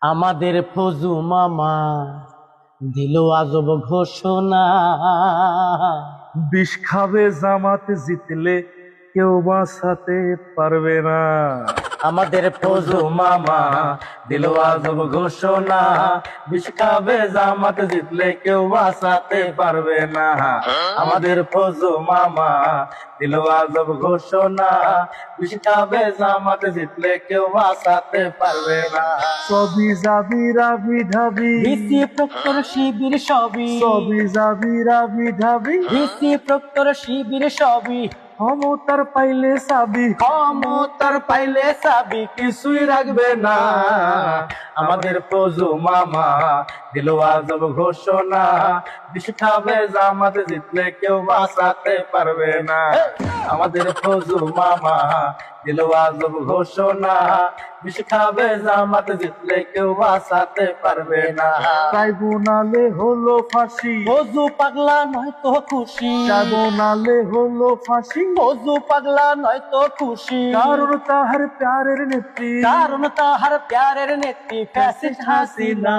আমাদের ফজু মামা দিল আজব ঘোষণা। বিষ খাবে জামাত জিতলে কেউ বাঁচাতে পারবে না। আমাদের ফজু মামা দিল আজব ঘোষণা, বিষ খাবে জামাত জিতলে কেউ বাঁচাতে পারবে না। আমাদের ফজু মামা দিল আজব ঘোষণা, বিষ খাবে জামাত জিতলে কেউ বাঁচাতে পারবে না। সবই যাবি রাবি ঢাবি, ভিসি প্রক্টর শিবির সবই, সবই যাবি রাবি ঢাবি, ভিসি প্রক্টর শিবির সবই। ক্ষমতার পাইলে সাবি, ক্ষমতার পাইলে সাবি কিছুই রাখবে না। আমাদের ফজু মামা দিল আজব ঘোষণা, বিষ খাবে জামাত জিতলে কেউ বাঁচাতে পারবে না। আমাদের ফজু মামা দিল আজব ঘোষণা, বিষ খাবে জামাত জিতলে কেউ বাঁচাতে পারবে না। ট্রাইব্যুনালে হলো ফাঁসি, ফজু পাগলা নয়তো খুশি, ট্রাইব্যুনালে হলো ফাঁসি, ফজু পাগলা নয়তো খুশি। কারণ তাহার প্যারের নেত্রী, কারণ তাহার প্যারের নেত্রী ফ্যাসিস্ট হাসিনা।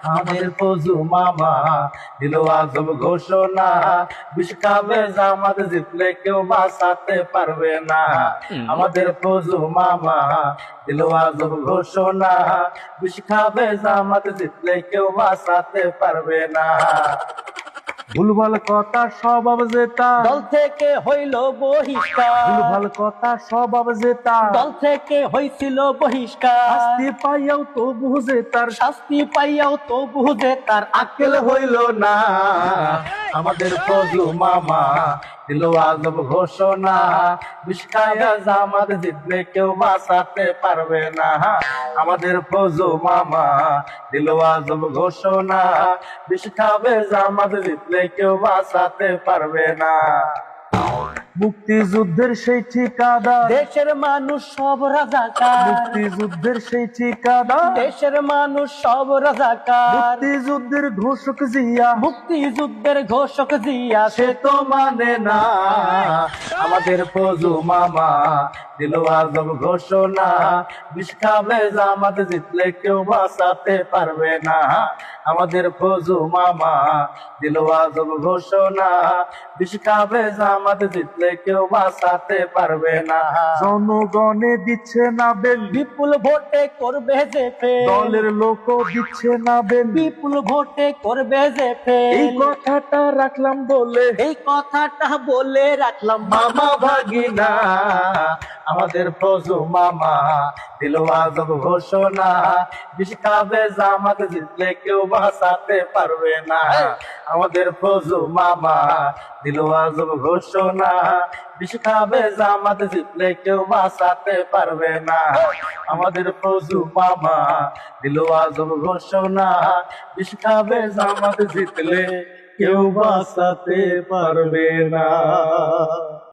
আমাদের ফজু মামা দিল আজব ঘোষণা, বিষ খাবে জামাত জিতলে কেউ বাঁচাতে পারবে না। আমাদের ফজু মামা দিল আজব ঘোষণা, বিষ খাবে জামাত জিতলে কেউ বাঁচাতে পারবে না। ভুলভাল কথা স্বভাব জেতা, দল থেকে হইল বহিষ্কার, ভুলভাল কথা স্বভাব জেতা, দল থেকে হইছিল বহিষ্কার। শাস্তি পাইয়াও তো বুঝে তার, শাস্তি পাইয়াও তো বুঝে তার আক্কেল হইল না। আমাদের ফজলু মামা দিল আজব ঘোষণা, বিষ খায়া জামাত জিতলে কেউ বাঁচাতে পারবে না। আমাদের ফজলু মামা দিল আজব ঘোষণা, বিষ খাবে জামাত জিতলে কেউ বাঁচাতে পারবে না। মুক্তিযুদ্ধের সেই ঠিকাদার, দেশের মানুষ সব রাজাকার, মুক্তিযুদ্ধের সেই ঠিকাদার, দেশের মানুষ সব রাজাকার। মুক্তিযুদ্ধের ঘোষক জিয়া, মুক্তিযুদ্ধের ঘোষক জিয়া সে তো মানে না। আমাদের ফজু মামা দিল আজব ঘোষণা, বিষ খাবে জামাত জিতলে কেউ বাঁচাতে পারবে না। আমাদের ফজু মামা দিল আজব ঘোষণা, বিষ খাবে জামাত জিতলে কেউ বাঁচাতে পারবে না। জনগণে দিচ্ছে না বেল, বিপুল ভোটে করবে যে ফেল, দলের লোক দিচ্ছে না বেল, বিপুল ভোটে করবে যে এই ফেল। কথাটা রাখলাম বলে, এই কথাটা বলে রাখলাম মামা ভাগিনা। আমাদের ফজু মামা দিল আজব ঘোষণা, বিষ খাবে জামাত জিতলে কেউ বাঁচাতে পারবে না। আমাদের ফজু মামা দিল আজব ঘোষণা, বিষ খাবে জামাত জিতলে কেউ বাঁচাতে পারবে না। আমাদের ফজু মামা দিল আজব ঘোষণা, বিষ খাবে জামাত জিতলে কেউ বাঁচাতে পারবে না।